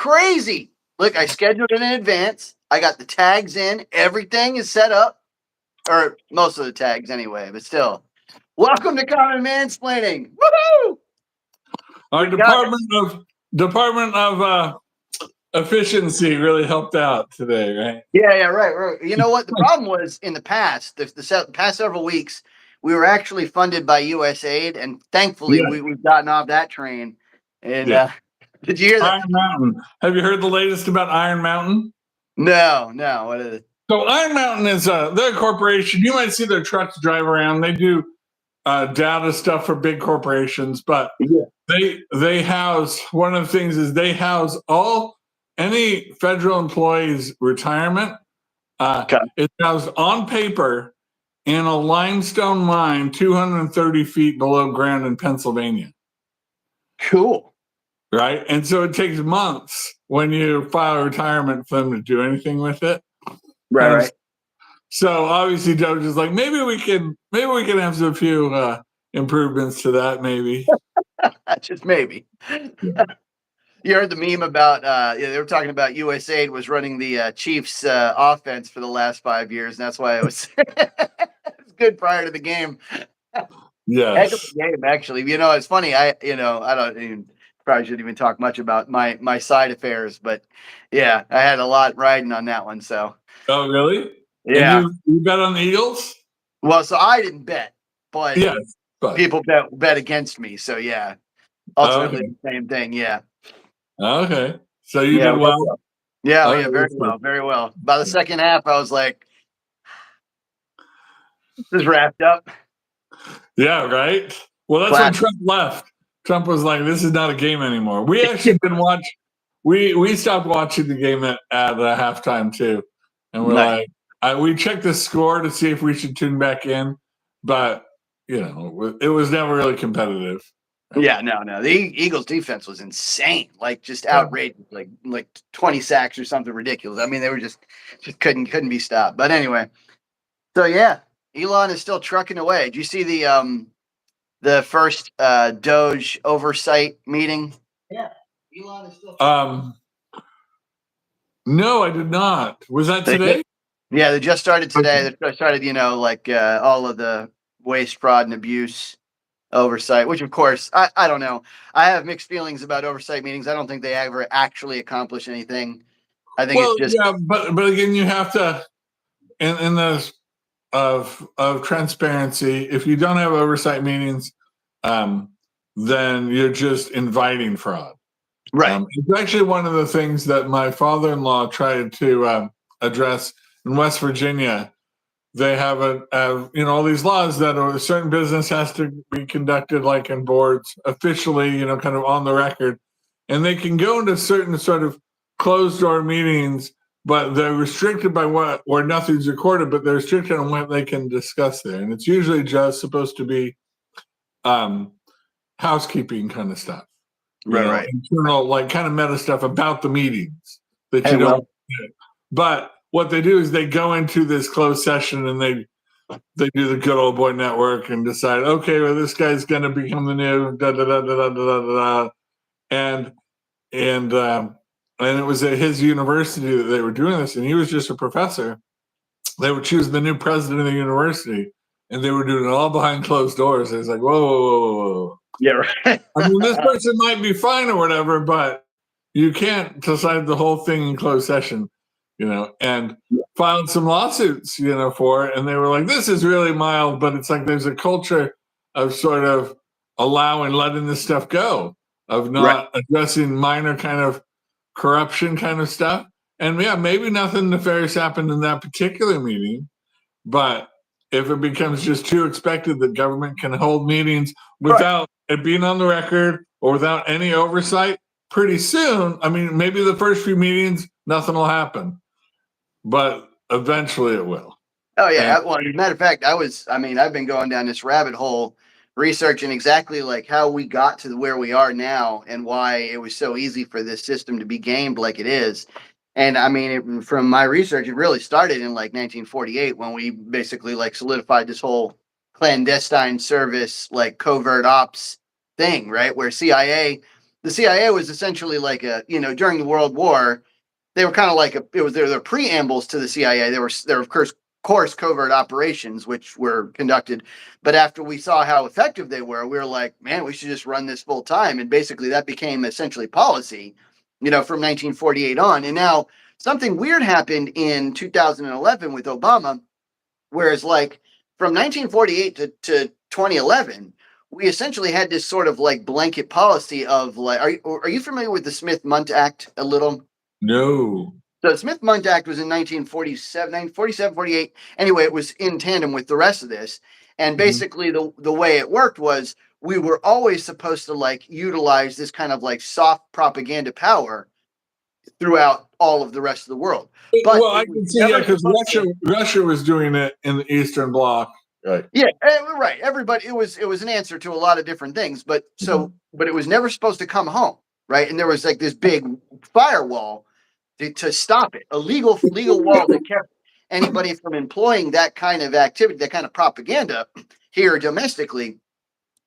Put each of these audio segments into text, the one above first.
Crazy. Look, I scheduled it in advance. I got the tags in. Everything is set up, or most of the tags anyway, but still. Welcome to Common Mansplaining. Woohoo! Our Department of Efficiency really helped out today, right? Yeah, right. You know what? The problem was in the past, the past several weeks, we were actually funded by USAID, and thankfully we've gotten off that train. And did you hear that? Iron Mountain. Have you heard the latest about Iron Mountain? No. What is it? So Iron Mountain is they're a corporation. You might see their trucks drive around. They do data stuff for big corporations, but they house, one of the things is they house any federal employees' retirement. It's housed on paper in a limestone mine 230 feet below ground in Pennsylvania. Cool. Right? And so it takes months when you file a retirement for them to do anything with it. Right. So obviously DOGE is like, maybe we can have a few improvements to that, maybe. Just maybe. You heard the meme about they were talking about USAID was running the Chiefs offense for the last 5 years, and that's why it was good prior to the game. Yeah, heck of a game, actually. You know, it's funny. I don't even probably shouldn't even talk much about my side affairs, but yeah, I had a lot riding on that one. So. Oh, really? Yeah. And you bet on the Eagles? Well, so I didn't bet, but people bet against me. So yeah, ultimately the same thing. Yeah. Okay. So you did well. Yeah, very well. By the second half, I was like, "This is wrapped up." Yeah, right. Well, that's when Trump left. Trump was like, "This is not a game anymore." We actually didn't watch. We stopped watching the game at halftime too, and we're like, we checked the score to see if we should tune back in, but it was never really competitive. Yeah, no. The Eagles defense was insane, like just outrageous, like 20 sacks or something ridiculous. I mean, they were just couldn't be stopped. But anyway, so yeah, Elon is still trucking away. Did you see the first DOGE oversight meeting? Yeah, Elon is still. No, I did not. Was that today? Yeah, they just started today. They started, all of the waste, fraud, and abuse oversight, which of course I don't know. I have mixed feelings about oversight meetings. I don't think they ever actually accomplish anything. I think it's just but again, you have to in those of transparency. If you don't have oversight meetings, then you're just inviting fraud. Right. It's actually one of the things that my father-in-law tried to address in West Virginia. They have all these laws that a certain business has to be conducted like in boards officially, kind of on the record, and they can go into certain sort of closed door meetings, but they're restricted by where nothing's recorded, but they're restricted on what they can discuss there, and it's usually just supposed to be housekeeping kind of stuff, right, internal like kind of meta stuff about the meetings that you don't. But what they do is they go into this closed session and they do the good old boy network and decide, okay, well, this guy's going to become the new da da da da da da da, and it was at his university that they were doing this, and he was just a professor. They were choosing the new president of the university, and they were doing it all behind closed doors. It's like, whoa. Yeah, right. I mean, this person might be fine or whatever, but you can't decide the whole thing in closed session. And filed some lawsuits, for it. And they were like, this is really mild, but it's like there's a culture of sort of letting this stuff go, of not addressing minor kind of corruption kind of stuff. And yeah, maybe nothing nefarious happened in that particular meeting, but if it becomes just too expected that government can hold meetings without it being on the record or without any oversight, pretty soon, I mean, maybe the first few meetings, nothing will happen. But eventually it will. Oh, yeah. Well, as a matter of fact, I've been going down this rabbit hole researching exactly like how we got to where we are now and why it was so easy for this system to be gamed like it is. And I mean, from my research, it really started in like 1948 when we basically like solidified this whole clandestine service, like covert ops thing, right? Where CIA the CIA was essentially like during the World War, they were kind of like their preambles to the CIA. There were of course covert operations which were conducted, but after we saw how effective they were, we were like, man, we should just run this full time, and basically that became essentially policy, from 1948 on. And now something weird happened in 2011 with Obama, whereas like from 1948 to 2011. We essentially had this sort of like blanket policy of like, are you familiar with the Smith-Mundt Act a little? No. The Smith-Mundt Act was in 1947, 48. Anyway, it was in tandem with the rest of this. And basically the way it worked was we were always supposed to like utilize this kind of like soft propaganda power throughout all of the rest of the world. But well, I can see, because Russia was doing it in the Eastern Bloc. Right. Yeah, right. Everybody, it was an answer to a lot of different things, but but it was never supposed to come home, right? And there was like this big firewall to stop it, a legal wall that kept anybody from employing that kind of activity, that kind of propaganda here domestically.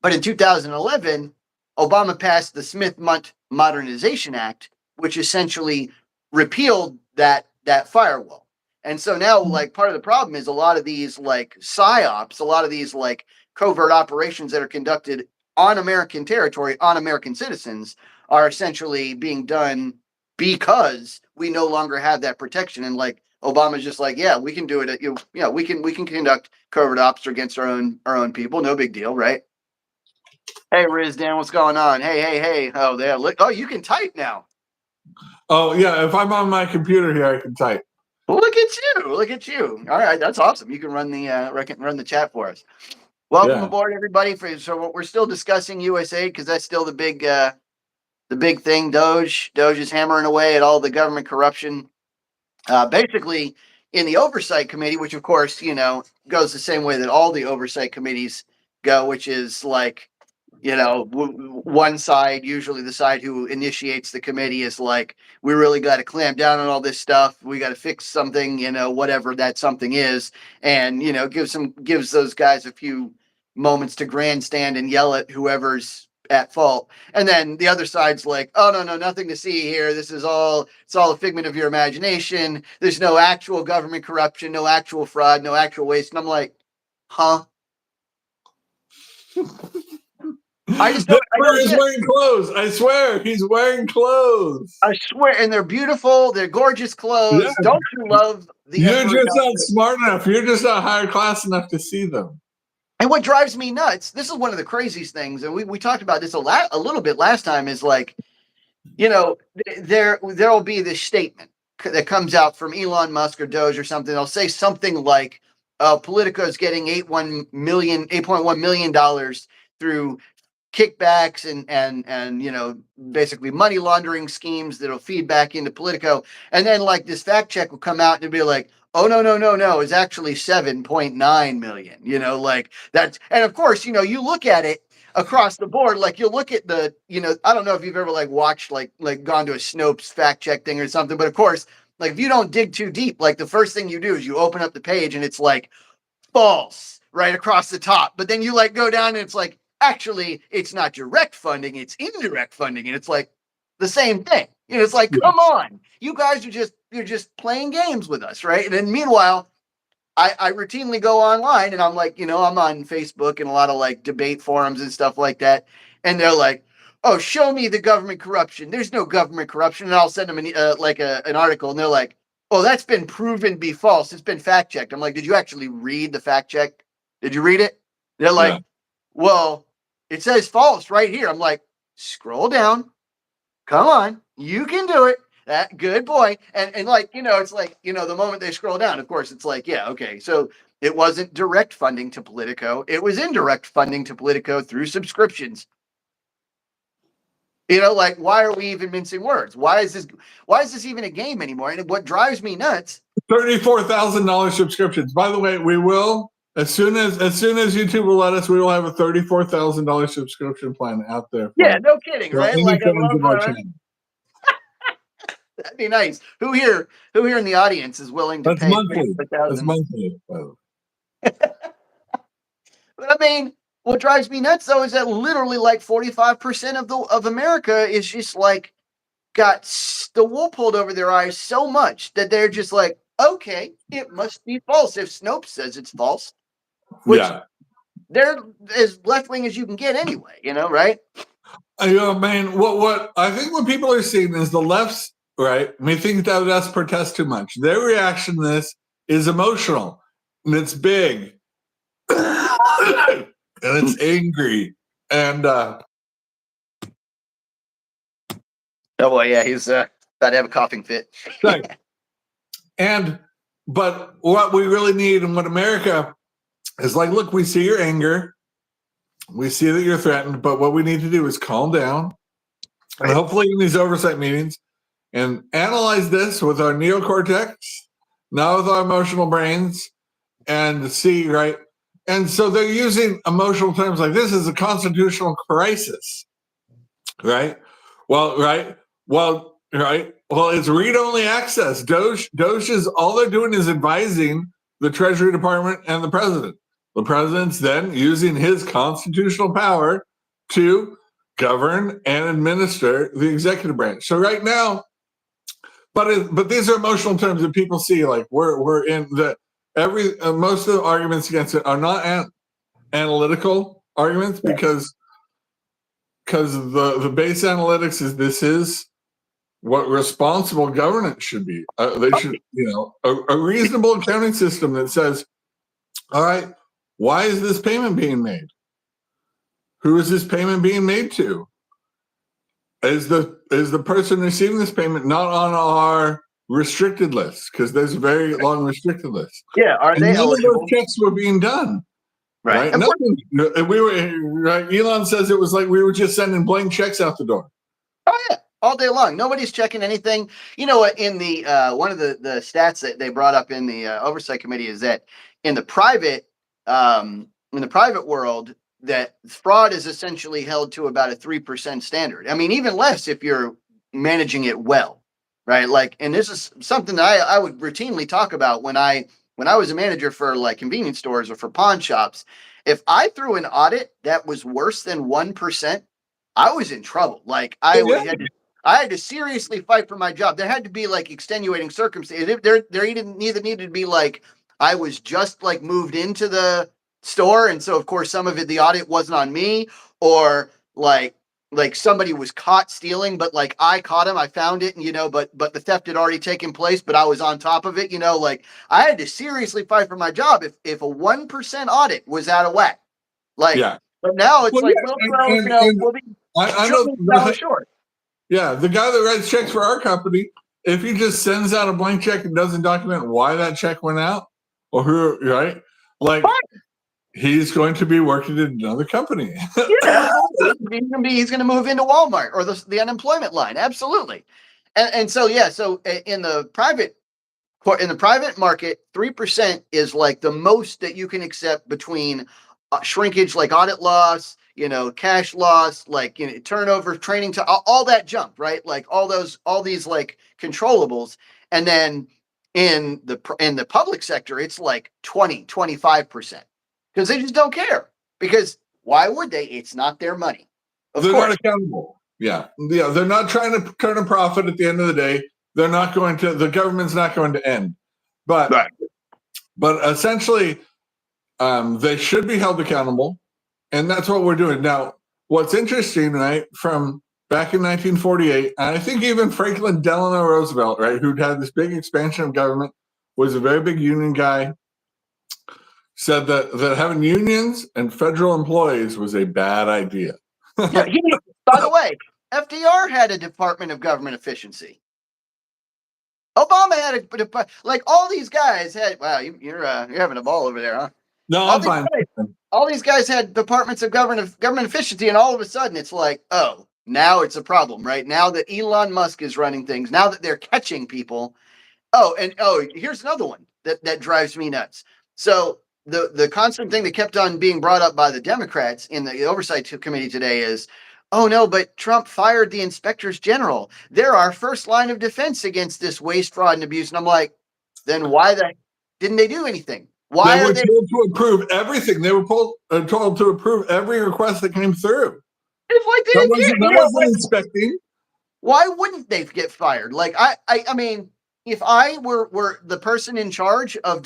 But in 2011, Obama passed the Smith-Mundt Modernization Act, which essentially repealed that firewall. And so now, like, part of the problem is a lot of these like psyops, a lot of these like covert operations that are conducted on American territory, on American citizens, are essentially being done because we no longer have that protection. And like Obama's just like, yeah, we can do it. We can conduct covert ops against our own people. No big deal, right? Hey, Riz, Dan, what's going on? Hey. Oh, there. Look. Oh, you can type now. Oh yeah, if I'm on my computer here, I can type. Well, look at you. All right, that's awesome. You can run the chat for us. Welcome aboard, everybody. So we're still discussing USA because that's still the big thing. DOGE is hammering away at all the government corruption. Basically, in the oversight committee, which of course goes the same way that all the oversight committees go, which is like one side, usually the side who initiates the committee, is like, we really got to clamp down on all this stuff. We got to fix something, whatever that something is, and gives those guys a few moments to grandstand and yell at whoever's at fault. And then the other side's like, oh no, nothing to see here. It's all a figment of your imagination. There's no actual government corruption, no actual fraud, no actual waste. And I'm like, huh? He's wearing clothes. I swear, he's wearing clothes. I swear, and they're beautiful. They're gorgeous clothes. Yeah. Don't you love the? You're just not smart enough. You're just not higher class enough to see them. And what drives me nuts, this is one of the craziest things, and we talked about this a little bit last time, is like, there'll be this statement that comes out from Elon Musk or DOGE or something. They'll say something like, Politico is getting $8.1 million through kickbacks and basically money laundering schemes that'll feed back into Politico. And then like this fact check will come out and it'll be like, oh no, it's actually 7.9 million. Like that's, and of course, you look at it across the board, like you'll look at the, I don't know if you've ever like watched like gone to a Snopes fact check thing or something, but of course, like if you don't dig too deep, like the first thing you do is you open up the page and it's like false right across the top. But then you like go down and it's like, actually, it's not direct funding, it's indirect funding. And it's like the same thing. It's like, come on, you guys you're just playing games with us, right? And then meanwhile, I routinely go online and I'm like, I'm on Facebook and a lot of like debate forums and stuff like that. And they're like, oh, show me the government corruption. There's no government corruption. And I'll send them an article and they're like, oh, that's been proven to be false. It's been fact checked. I'm like, did you actually read the fact check? Did you read it? They're like, well, it says false right here. I'm like, scroll down. Come on. You can do it. That good boy. And like, it's like, the moment they scroll down, of course, it's like, yeah, okay. So it wasn't direct funding to Politico. It was indirect funding to Politico through subscriptions. Like, why are we even mincing words? Why is this even a game anymore? And what drives me nuts. $34,000 subscriptions. By the way, we will, as soon as YouTube will let us, we will have a $34,000 subscription plan out there. Yeah, no kidding, right? Like, that'd be nice. Who here in the audience is willing to pay monthly? That's monthly. But I mean, what drives me nuts though is that literally like 45% of America is just like got the wool pulled over their eyes so much that they're just like, okay, it must be false if Snopes says it's false, which Yeah. they're as left wing as you can get anyway, right? Man, what I think what people are seeing is the left's right. May think that us protest too much. Their reaction to this is emotional and it's big and it's angry. And oh well, yeah, he's about to have a coughing fit. right. But what we really need and what America is like, look, we see your anger. We see that you're threatened, but what we need to do is calm down. Right. And hopefully in these oversight meetings and analyze this with our neocortex, not with our emotional brains, and see, right? And so they're using emotional terms like this is a constitutional crisis, right? Well, it's read-only access. DOGE is all they're doing is advising the Treasury Department and the president. The president's then using his constitutional power to govern and administer the executive branch. So right now, but these are emotional terms that people see. Like we're in the most of the arguments against it are not analytical arguments because the base analytics is this is what responsible governance should be. They should, a reasonable accounting system that says, all right, why is this payment being made? Who is this payment being made to? Is the person receiving this payment not on our restricted list? Because there's a very long restricted list. Yeah, are they eligible? Those checks were being done. Right. Nothing. We were right. Elon says it was like we were just sending blank checks out the door. Oh yeah, all day long. Nobody's checking anything. You know what? In the one of the stats that they brought up in the oversight committee is that in the private world, that fraud is essentially held to about a 3% standard. I mean, even less if you're managing it well, right? Like, and this is something that I would routinely talk about when I was a manager for like convenience stores or for pawn shops. If I threw an audit that was worse than 1%, I was in trouble. Like I had to seriously fight for my job. There had to be like extenuating circumstances. There either needed to be like I was just like moved into the store, and so of course some of it the audit wasn't on me, or like somebody was caught stealing, but like I caught him, I found it, and but the theft had already taken place, but I was on top of it. Like I had to seriously fight for my job if a 1% audit was out of whack. Like, yeah. But now it's we'll be short. Yeah, the guy that writes checks for our company, if he just sends out a blank check and doesn't document why that check went out or who, right? Like. Fine. He's going to be working in another company. Yeah, he's going to move into Walmart or the unemployment line. Absolutely. And so, yeah, so in the private market, 3% is like the most that you can accept between shrinkage, like audit loss, cash loss, like, turnover, training to all that jump, right? Like all these like controllables. And then in the public sector, it's like 25%. Because they just don't care. Because why would they? It's not their money. They're not accountable. Yeah. They're not trying to turn a profit at the end of the day. They're not going to. The government's not going to end. But essentially, they should be held accountable, and that's what we're doing now. What's interesting, right? From back in 1948, and I think even Franklin Delano Roosevelt, right, who'd had this big expansion of government, was a very big union guy. Said that having unions and federal employees was a bad idea. Yeah, by the way, FDR had a Department of Government Efficiency. Obama had like all these guys had. Wow, you're having a ball over there, huh? No, I'm fine. All these guys had departments of government efficiency, and all of a sudden it's like, oh, now it's a problem, right? Now that Elon Musk is running things, now that they're catching people. Here's another one that drives me nuts. So. The constant thing that kept on being brought up by the Democrats in the oversight committee today is, oh no, but Trump fired the inspectors general. They're our first line of defense against this waste, fraud, and abuse. And I'm like, then why didn't they do anything? Why They are were they? told to approve everything. They were told to approve every request that came through. It's like they That didn't care. wasn't inspecting. Why wouldn't they get fired? Like I mean, if I were the person in charge of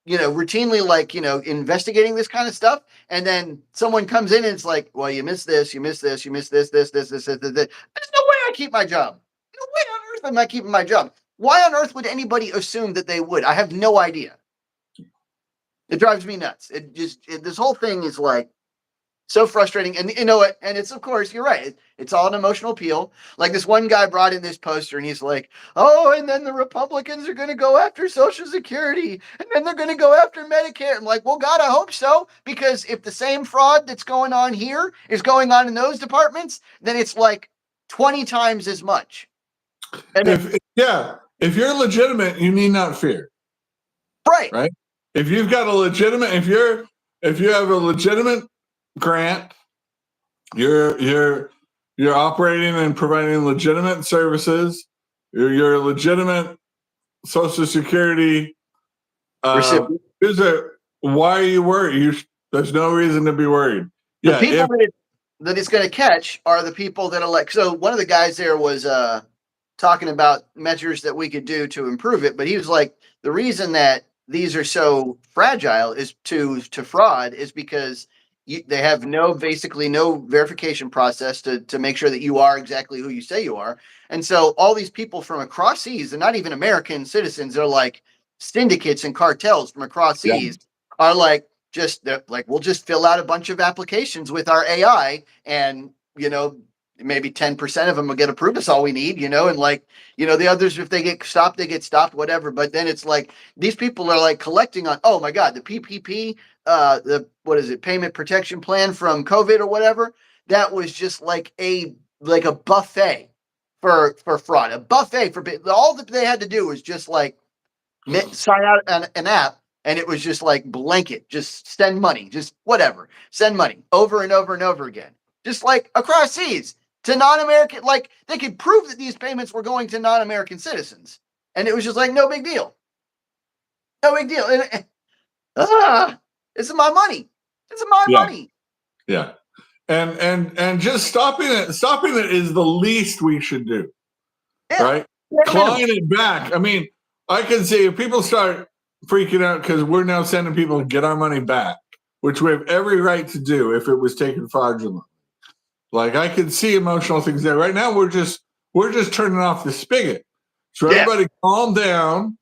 routinely like investigating this kind of stuff, and then someone comes in and it's like, well, you missed this, you missed this, you missed this. There's no way I keep my job. No way on earth am I keeping my job. Why on earth would anybody assume that they would? I have no idea. It drives me nuts. This whole thing is like so frustrating. And you know what? And it's, of course, you're right. It's all an emotional appeal. Like this one guy brought in this poster and he's like, oh, and then the Republicans are going to go after Social Security and then they're going to go after Medicare. I'm like, well, God, I hope so. Because if the same fraud that's going on here is going on in those departments, then it's like 20 times as much. And if you're legitimate, you need not fear. Right. If you've got a legitimate, if you have a legitimate grant, you're operating and providing legitimate services, you're a legitimate Social Security why are you worried? There's no reason to be worried. The people that it's going to catch are the people that are like, so one of the guys there was talking about measures that we could do to improve it, but he was like, the reason that these are so fragile is to fraud is because they have basically no verification process to make sure that you are exactly who you say you are. And so all these people from across seas, they're not even American citizens, they're like syndicates and cartels from across seas are like, we'll just fill out a bunch of applications with our AI and, maybe 10% of them will get approved. That's all we need, and the others, if they get stopped, whatever. But then it's like, these people are like collecting on, oh my God, the PPP, payment protection plan from COVID or whatever. That was just like a buffet for fraud, a buffet for all that they had to do was just like sign out an app. And it was just like blanket, just send money, just whatever, send money over and over and over again, just like across seas to non-American. Like they could prove that these payments were going to non-American citizens. And it was just like, no big deal. No big deal. This is my money. This is my money. Yeah. And just stopping it is the least we should do. Yeah. Right? Clawing it back. I mean, I can see if people start freaking out because we're now sending people to get our money back, which we have every right to do if it was taken fraudulently. Like I can see emotional things there. Right now, we're just turning off the spigot. So everybody calm down,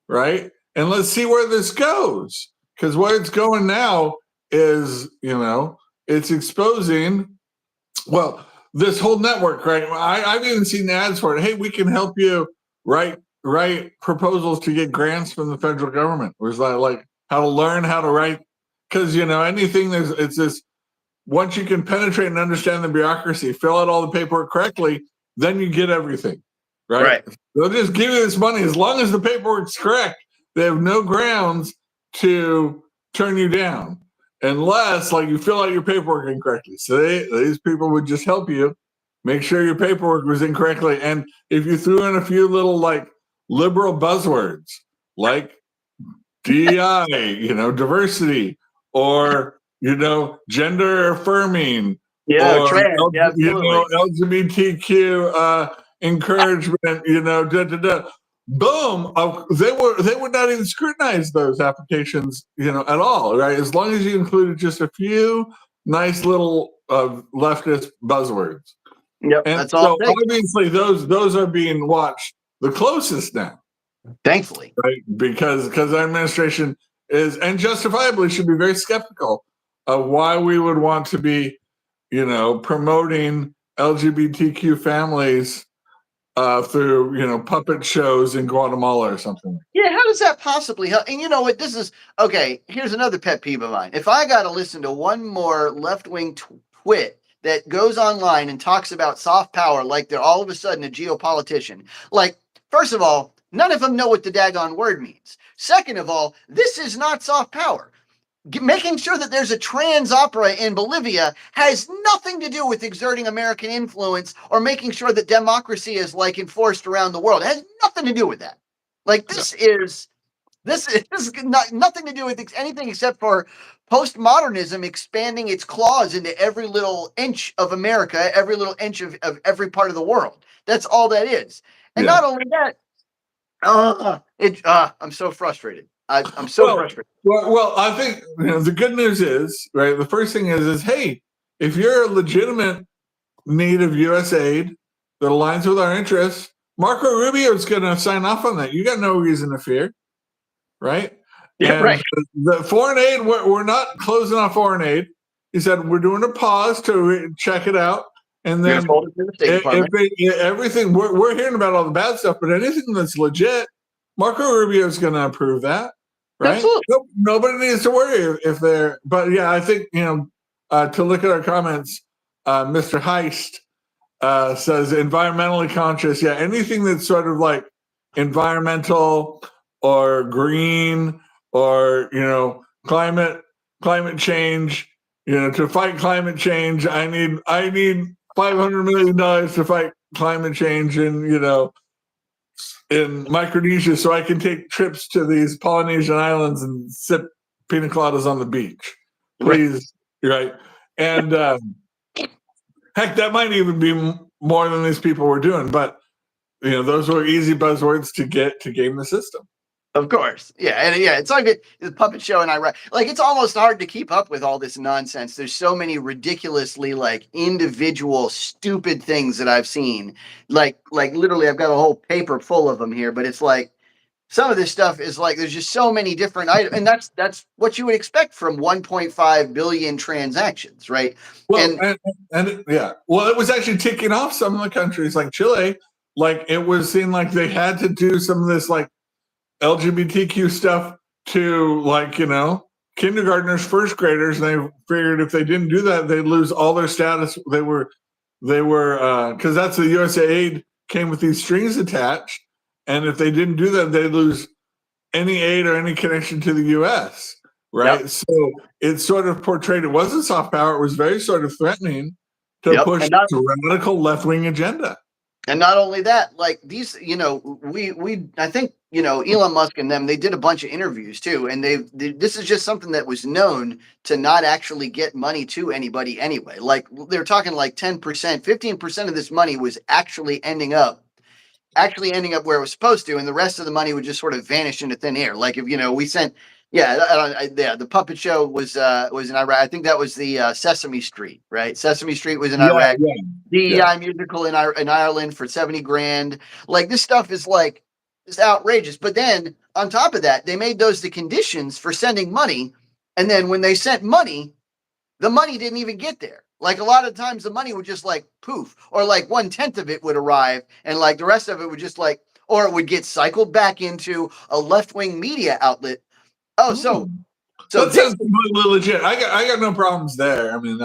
right? And let's see where this goes. Because where it's going now is, it's exposing, this whole network, right? I've even seen ads for it. Hey, we can help you write proposals to get grants from the federal government. Where it's like how to learn how to write. Because, anything it's this, once you can penetrate and understand the bureaucracy, fill out all the paperwork correctly, then you get everything, right? They'll just give you this money. As long as the paperwork's correct, they have no grounds to turn you down unless you fill out your paperwork incorrectly. So these people would just help you make sure your paperwork was incorrectly. And if you threw in a few little liberal buzzwords like DEI, diversity, or gender affirming, or trans, LGBTQ encouragement, boom, they would not even scrutinize those applications, at all, right? As long as you included just a few nice little leftist buzzwords. Yep, and that's all. So obviously those are being watched the closest now. Thankfully, right? Because our administration is, and justifiably should be, very skeptical of why we would want to be, promoting LGBTQ families through, puppet shows in Guatemala or something. Yeah, how does that possibly help? And you know what? This is okay. Here's another pet peeve of mine. If I got to listen to one more left-wing twit that goes online and talks about soft power like they're all of a sudden a geopolitician, like, first of all, none of them know what the daggone word means. Second of all, this is not soft power. Making sure that there's a trans opera in Bolivia has nothing to do with exerting American influence or making sure that democracy is enforced around the world. It has nothing to do with that. This is This is nothing to do with anything except for postmodernism expanding its claws into every little inch of America, every little inch of every part of the world. That's all that is. And Yeah. not only that, I'm so frustrated. I'm so frustrated. Well, I think the good news is, right, the first thing is hey, if you're a legitimate need of U.S. aid that aligns with our interests, Marco Rubio is going to sign off on that. You got no reason to fear, right? Yeah, And right. the foreign aid, we're not closing off foreign aid. He said we're doing a pause to check it out, and then everything we're hearing about all the bad stuff, but anything that's legit, Marco Rubio is going to approve that, right? Absolutely. Nobody needs to worry if they're. But yeah, I think to look at our comments, Mr. Heist says environmentally conscious. Yeah, anything that's sort of like environmental or green or climate change. To fight climate change, I need $500 million to fight climate change in Micronesia, so I can take trips to these Polynesian islands and sip pina coladas on the beach. Please, right? And heck, that might even be more than these people were doing. But those were easy buzzwords to game the system. Of course. Yeah. And yeah, it's like the puppet show and like it's almost hard to keep up with all this nonsense. There's so many ridiculously like individual stupid things that I've seen. Like literally I've got a whole paper full of them here, but it's like some of this stuff is like there's just so many different items, and that's what you would expect from 1.5 billion transactions, right? Well, and yeah, well, it was actually ticking off some of the countries like Chile. Like it was seen like they had to do some of this like LGBTQ stuff to kindergartners, first graders, and they figured if they didn't do that, they'd lose all their status. They were because that's the USA aid came with these strings attached, and if they didn't do that, they'd lose any aid or any connection to the U.S. Right? Yep. So it's sort of portrayed. It wasn't soft power. It was very sort of threatening to push the radical left-wing agenda. And not only that, like these, I think, Elon Musk and them, they did a bunch of interviews too. And this is just something that was known to not actually get money to anybody anyway. Like they're talking like 10%, 15% of this money was actually ending up where it was supposed to. And the rest of the money would just sort of vanish into thin air. Like if, we sent, the puppet show was in Iraq. I think that was the Sesame Street, right? Sesame Street was in Iraq. DEI musical in Ireland for 70 grand. Like this stuff is like it's outrageous. But then on top of that, they made those the conditions for sending money. And then when they sent money, the money didn't even get there. Like a lot of times the money would just like poof, or like 1/10 of it would arrive, and like the rest of it would just like, or it would get cycled back into a left-wing media outlet. Oh, so that sounds completely legit. I got no problems there. I mean,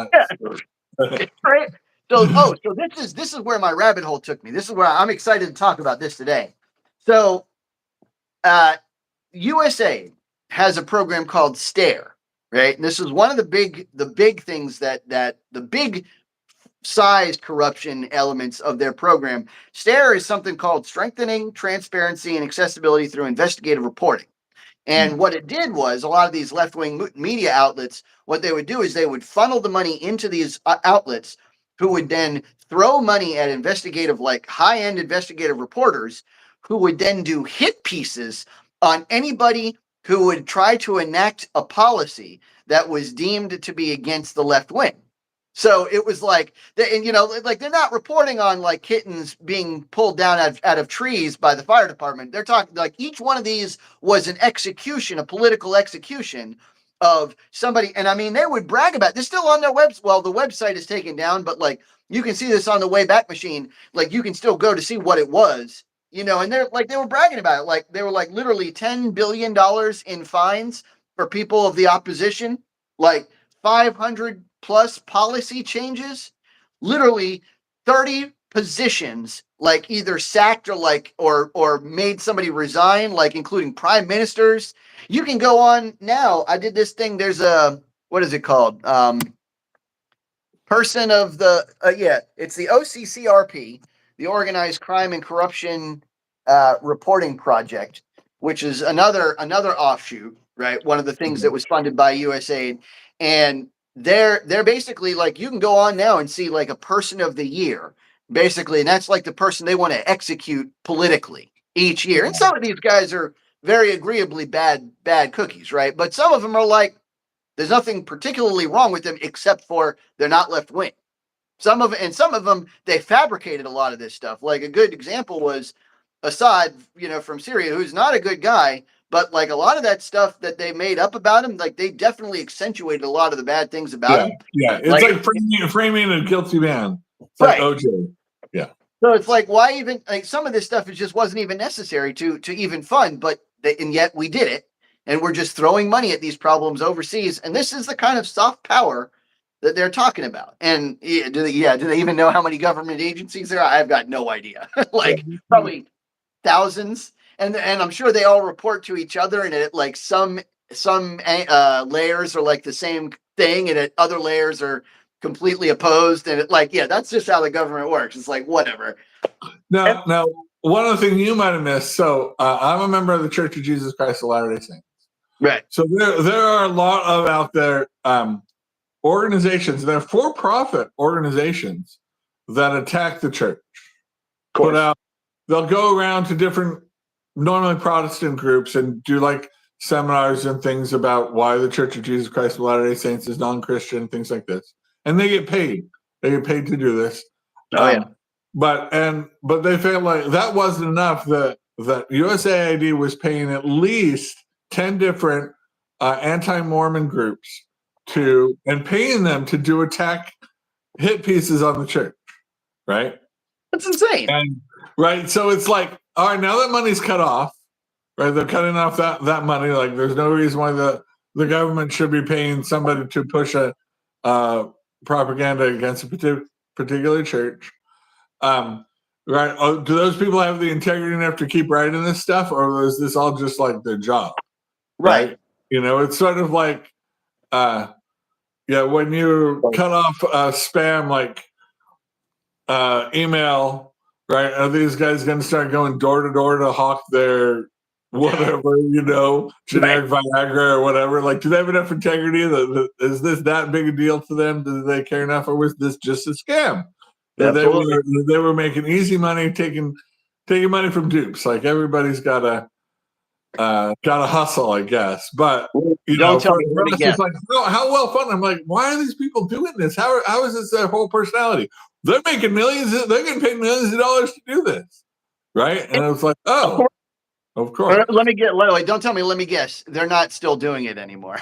right. So this is where my rabbit hole took me. This is where I'm excited to talk about this today. So, USA has a program called STARE, right? And this is one of the big things that the big size corruption elements of their program. STARE is something called Strengthening Transparency and Accessibility Through Investigative Reporting. And what it did was a lot of these left-wing media outlets, what they would do is they would funnel the money into these outlets who would then throw money at like high-end investigative reporters who would then do hit pieces on anybody who would try to enact a policy that was deemed to be against the left wing. So it was like, like they're not reporting on like kittens being pulled down out of trees by the fire department. They're talking like each one of these was an execution, a political execution of somebody. And I mean, they would brag about this still on their website. Well, the website is taken down, but like you can see this on the Wayback Machine. Like you can still go to see what it was, and they're like, they were bragging about it. Like they were like literally $10 billion in fines for people of the opposition. Like 500 plus policy changes, literally 30 positions, like either sacked or made somebody resign, like including prime ministers. You can go on now. I did this thing. There's what is it called? Person of the, it's the OCCRP, the Organized Crime and Corruption Reporting Project. which is another offshoot, right? One of the things that was funded by USAID, and they're basically like, you can go on now and see like a person of the year, basically, and that's like the person they want to execute politically each year. And some of these guys are very agreeably bad cookies, right? But some of them are like, there's nothing particularly wrong with them except for they're not left wing. Some of them they fabricated a lot of this stuff. Like a good example was Assad, from Syria, who's not a good guy, but like a lot of that stuff that they made up about him, like they definitely accentuated a lot of the bad things about him. Yeah, it's like framing a guilty man. It's like OJ. Yeah. So it's like, why even, like, some of this stuff just wasn't even necessary to even fund, and yet we did it, and we're just throwing money at these problems overseas, and this is the kind of soft power that they're talking about. And do they even know how many government agencies there are? I've got no idea. Like probably thousands, and I'm sure they all report to each other, and it like some layers are like the same thing, and other layers are completely opposed, and that's just how the government works. It's like whatever. Now, one other thing you might have missed. So I'm a member of the Church of Jesus Christ of Latter-day Saints. Right. So there are a lot of out there organizations. They're for-profit organizations that attack the church. They'll go around to different, normally Protestant groups, and do like seminars and things about why the Church of Jesus Christ of Latter-day Saints is non-Christian, things like this. And they get paid. They get paid to do this. But they felt like that wasn't enough. That USAID was paying at least 10 different anti-Mormon groups and paying them to do attack hit pieces on the church, right? That's insane. Right. So it's like, all right, now that money's cut off, right? They're cutting off that money. Like there's no reason why the government should be paying somebody to push a propaganda against a particular church. Right. Do those people have the integrity enough to keep writing this stuff, or is this all just like their job? Right. It's sort of like, when you cut off spam, like email, right? Are these guys going to start going door to door to hawk their whatever, generic Viagra or whatever? Like, do they have enough integrity? Is this that big a deal to them? Do they care enough, or was this just a scam? They were making easy money, taking money from dupes. Like everybody's got a hustle, I guess. But don't tell me it's like, how well funded? I'm like, why are these people doing this? How is this their whole personality? They're making millions. They're getting paid millions of dollars to do this, right? And it's like, of course. Let me get. Wait, don't tell me. Let me guess. They're not still doing it anymore.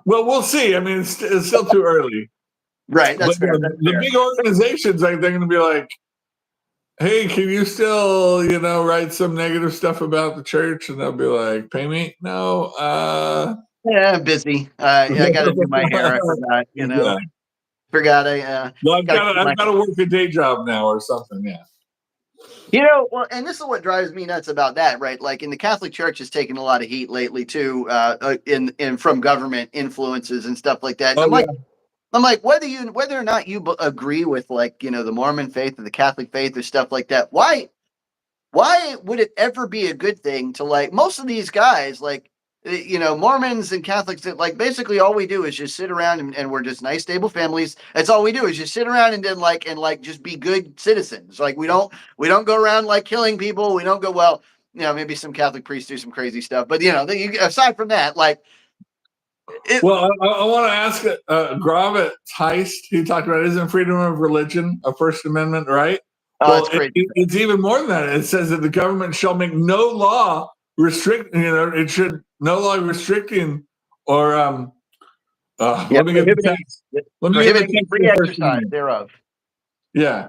Well, we'll see. I mean, it's still too early. Right. That's fair. The big organizations, like, they're going to be like, hey, can you still, write some negative stuff about the church? And they'll be like, pay me? No. Yeah, I'm busy. I got to do my hair. I forgot, Yeah. Forgot Well, I've got to work a day job now or something. Yeah. Well, and this is what drives me nuts about that, right? Like, in the Catholic Church has taken a lot of heat lately too, in from government influences and stuff like that. And I'm like, whether or not you agree with, like, the Mormon faith or the Catholic faith or stuff like that, why would it ever be a good thing to, like, most of these guys, like, Mormons and Catholics, that, like, basically all we do is just sit around and we're just nice, stable families. That's all we do is just sit around and then just be good citizens. Like, we don't go around like killing people. We don't go, well, maybe some Catholic priests do some crazy stuff, but aside from that, like. I want to ask Gravitt Heist. He talked about, isn't freedom of religion a First Amendment right? Well, it's even more than that. It says that the government shall make no law restricting or let me get the text. Prohibiting free exercise thereof. Yeah.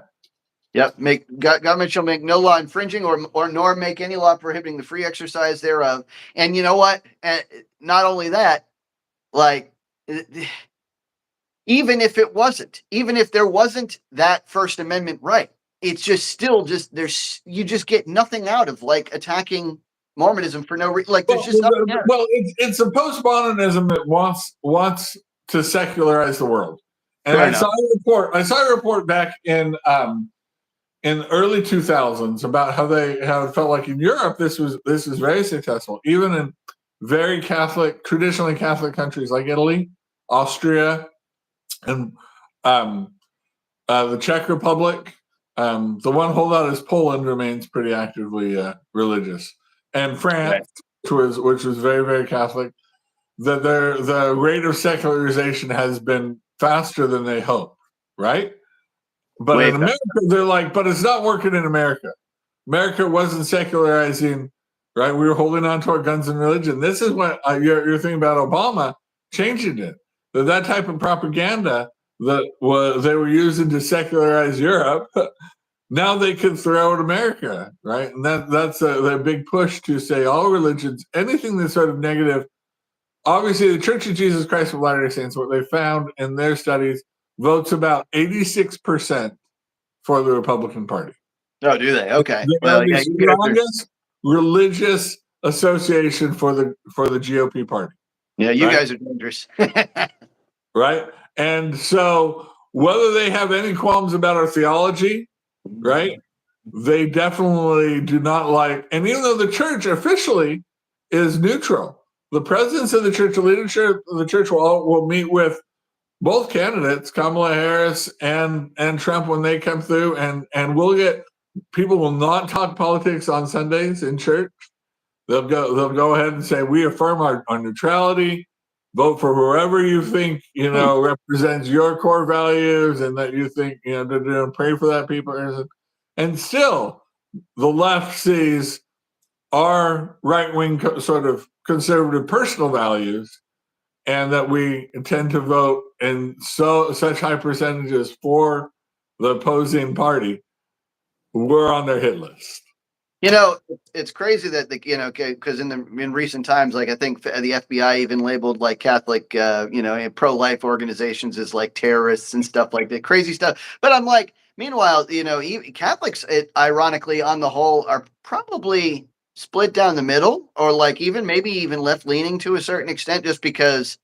Yep. Government shall make no law infringing or nor make any law prohibiting the free exercise thereof. And you know what? Not only that. Like, even if there wasn't that First Amendment right, it's just you just get nothing out of, like, attacking Mormonism for no reason. Like, there's just nothing there. Well, it's a postmodernism that wants to secularize the world. And I saw a report back in in the early 2000s about how it felt like in Europe this was very successful, even in very Catholic, traditionally Catholic countries like Italy, Austria, and the Czech Republic. The one holdout is Poland, remains pretty actively religious, and France, which was very, very Catholic. The rate of secularization has been faster than they hoped, right? But in America, they're like, but it's not working in America. America wasn't secularizing, right? We were holding on to our guns and religion. This is what you're thinking about Obama changing it. That type of propaganda that they were using to secularize Europe, now they could throw at America, right? And that's their big push to say all religions, anything that's sort of negative. Obviously, the Church of Jesus Christ of Latter-day Saints, what they found in their studies, votes about 86% for the Republican Party. Oh, do they? Okay. They are the strongest religious association for the GOP party. Yeah, you guys are dangerous. Right? And so whether they have any qualms about our theology, right? They definitely do not like, and even though the church officially is neutral, the presidents of the church, the leadership of the church will meet with both candidates, Kamala Harris and Trump, when they come through, and people will not talk politics on Sundays in church. They'll go ahead and say, we affirm our neutrality, vote for whoever you think, represents your core values and that you think, to pray for that people. And still, the left sees our right-wing sort of conservative personal values, and that we tend to vote in such high percentages for the opposing party. We're on their hit list. It's crazy that because in recent times, like I think the FBI even labeled like Catholic, pro-life organizations as like terrorists and stuff like that, crazy stuff. But I'm like, meanwhile, Catholics, ironically, on the whole, are probably split down the middle, or like maybe even left leaning to a certain extent, just because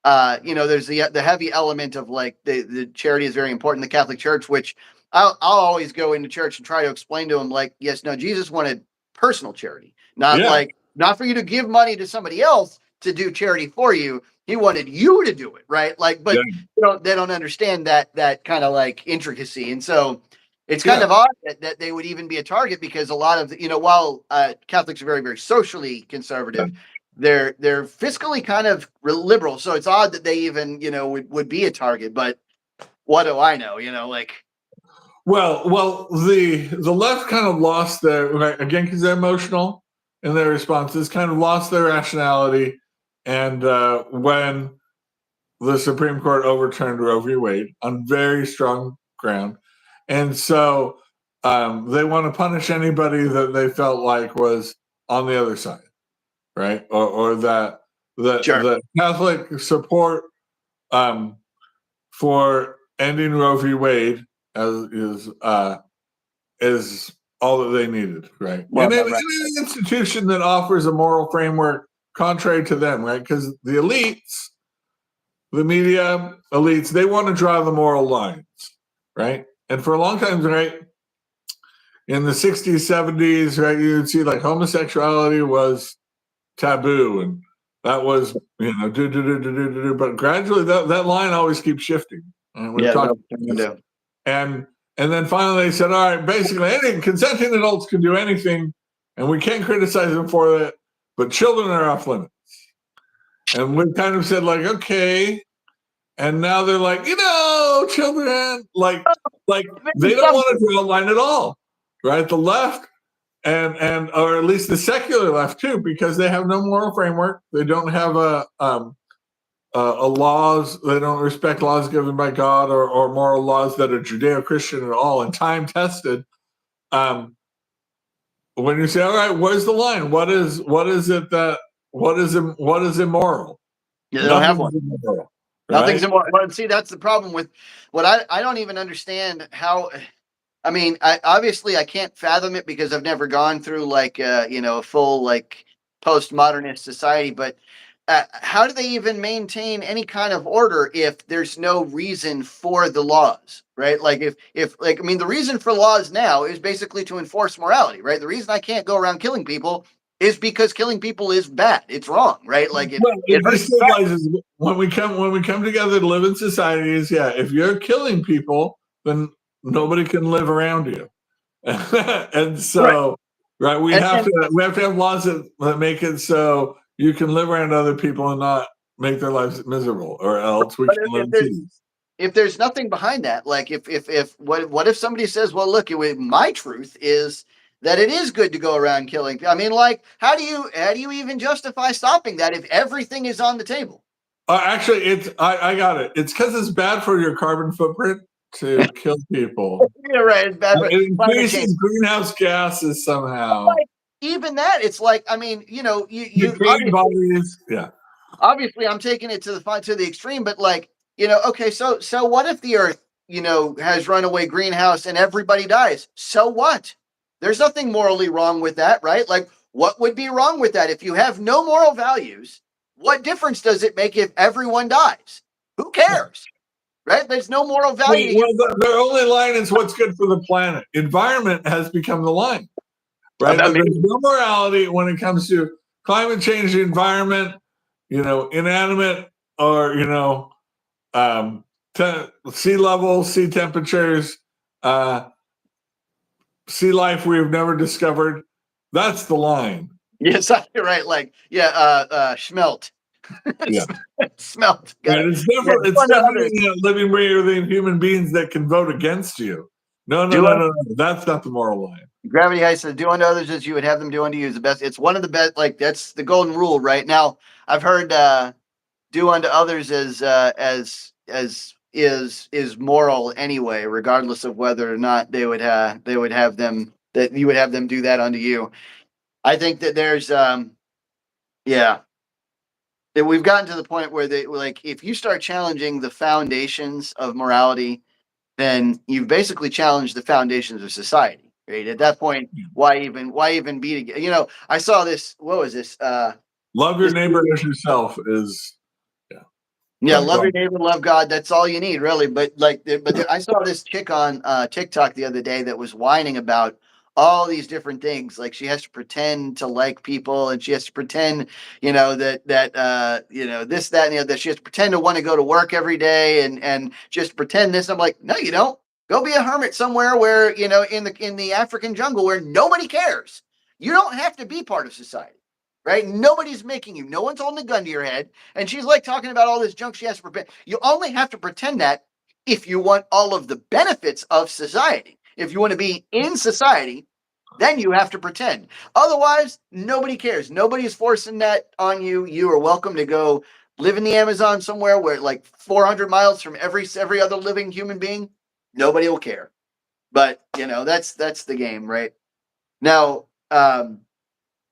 there's the heavy element of like the charity is very important in the Catholic Church, which I'll always go into church and try to explain to them, like, yes, no, Jesus wanted personal charity, not for you to give money to somebody else to do charity for you. He wanted you to do it, right? Like, but they don't understand that kind of like intricacy, and so it's kind of odd that they would even be a target, because a lot of while Catholics are very, very socially conservative, they're fiscally kind of liberal. So it's odd that they even would be a target. But what do I know? Well, the left kind of lost their, again, because they're emotional in their responses, kind of lost their rationality. And when the Supreme Court overturned Roe v. Wade on very strong ground, and so they want to punish anybody that they felt like was on the other side, right? Or that the Catholic support for ending Roe v. Wade is all that they needed, right? Well, and an institution that offers a moral framework contrary to them, right? Because the elites, the media elites, they want to draw the moral lines, right? And for a long time, right, in the 60s, 70s, right, you'd see like homosexuality was taboo, and that was, but gradually that line always keeps shifting. And we've talked about this. And then finally they said, all right, basically any consenting adults can do anything, and we can't criticize them for it, but children are off limits. And we kind of said, like, okay. And now they're like, children, like they don't want to draw a line at all, right? The left and or at least the secular left too, because they have no moral framework. They don't have a laws. They don't respect laws given by God or moral laws that are Judeo-Christian at all and time tested. When you say, all right, where's the line? What is immoral? Yeah, they don't have one. Immoral, right? Nothing's immoral. But see, that's the problem with what I don't even understand how. I mean, I can't fathom it because I've never gone through like a full like postmodernist society, but how do they even maintain any kind of order if there's no reason for the laws, right? Like if like, I mean, the reason for laws now is basically to enforce morality, right? The reason I can't go around killing people is because killing people is bad. It's wrong, right? Like it hurts. When we come together to live in societies, yeah, if you're killing people, then nobody can live around you. And so, right, we have to have laws that make it so you can live around other people and not make their lives miserable, or else we can live in cities. If there's nothing behind that, like if what if somebody says, well, look, my truth is that it is good to go around killing people. I mean, like, how do you even justify stopping that if everything is on the table? Actually, I got it. It's because it's bad for your carbon footprint to kill people. Yeah, right. It's bad. It increases greenhouse gases somehow. Like, even that, it's like, I mean, you bodies, yeah. Obviously, I'm taking it to the extreme, but like, okay, so what if the Earth, has runaway greenhouse and everybody dies? So what? There's nothing morally wrong with that, right? Like, what would be wrong with that? If you have no moral values, what difference does it make if everyone dies? Who cares? Right? There's no moral value. Well, the only line is what's good for the planet. Environment has become the line, right? There's no morality when it comes to climate change, the environment, inanimate or, sea level, sea temperatures, sea life we've never discovered. That's the line. Yes, you're right. Like, schmelt. Yeah. Smelt. Right. It's definitely living, breathing human beings that can vote against you. No. That's not the moral line. Gravity High says, do unto others as you would have them do unto you is the best. It's one of the best. Like, that's the golden rule, right? Now, I've heard do unto others as is moral anyway, regardless of whether or not they would have them, that you would have them do that unto you. I think that there's that we've gotten to the point where if you start challenging the foundations of morality, then you've basically challenged the foundations of society, right? At that point, why even be together? I saw this. What was this? Love your neighbor as yourself is. Yeah, love your neighbor, love God. That's all you need, really. But I saw this chick on TikTok the other day that was whining about all these different things. Like, she has to pretend to like people, and she has to pretend, that this, that, and the other. She has to pretend to want to go to work every day, and just pretend this. I'm like, no, you don't. Go be a hermit somewhere where in the African jungle where nobody cares. You don't have to be part of society. Right? Nobody's making you. No one's holding a gun to your head. And she's like talking about all this junk she has to pretend. You only have to pretend that if you want all of the benefits of society. If you want to be in society, then you have to pretend. Otherwise, nobody cares. Nobody's forcing that on you. You are welcome to go live in the Amazon somewhere where, like, 400 miles from every other living human being. Nobody will care. But, that's the game, right? Now,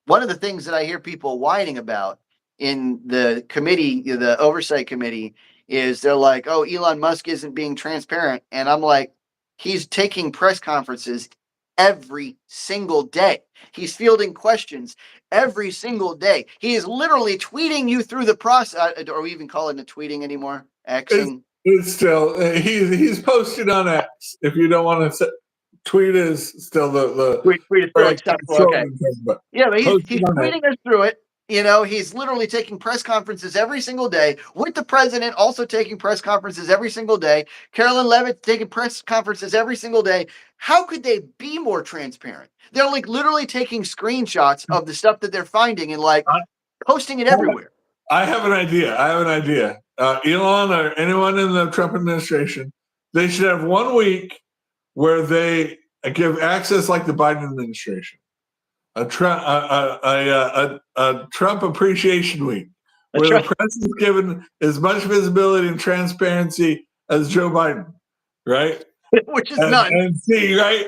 one of the things that I hear people whining about in the committee, the oversight committee, is they're like, oh, Elon Musk isn't being transparent. And I'm like, he's taking press conferences every single day. He's fielding questions every single day. He is literally tweeting you through the process. Are we even calling it tweeting anymore? Xing? It's still, he's posted on X. If you don't want to tweet is still the tweet is still acceptable. Okay. But he's tweeting us through it. He's literally taking press conferences every single day, with the president also taking press conferences every single day. Carolyn Levitt taking press conferences every single day. How could they be more transparent? They're like literally taking screenshots of the stuff that they're finding and like posting it everywhere. I have an idea. Elon or anyone in the Trump administration, they should have 1 week where they give access like the Biden administration, a Trump appreciation week, where the president's given as much visibility and transparency as Joe Biden, right? Which is none. And see, right,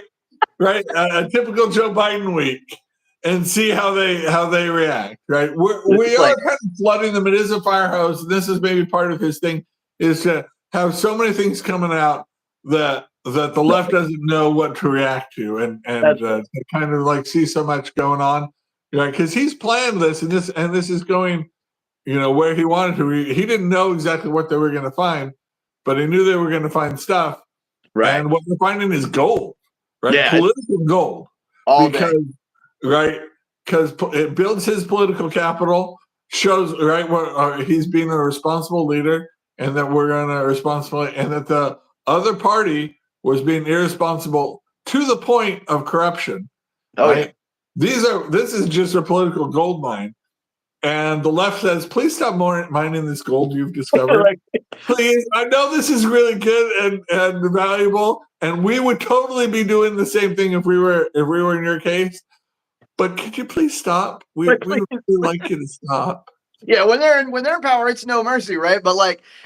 a typical Joe Biden week, and see how they react, right? We are kind of flooding them. It is a fire hose, and this is maybe part of his thing, is to have so many things coming out that the left doesn't know what to react to, and to kind of like see so much going on, right? Because he's planned this, and this is going where he wanted to. He didn't know exactly what they were going to find, but he knew they were going to find stuff. Right. And what they're finding is gold, right? Yeah. Political gold. All because, day. Right? Because it builds his political capital, shows, right, what he's being a responsible leader, and that we're going to responsibly, and that the other party was being irresponsible to the point of corruption. Oh, right? yeah. This is just a political gold mine. And the left says, please stop mining this gold you've discovered. Please, I know this is really good and valuable, and we would totally be doing the same thing if we were in your case. But could you please stop? We would really like you to stop. Yeah, when they're in power, it's no mercy, right? But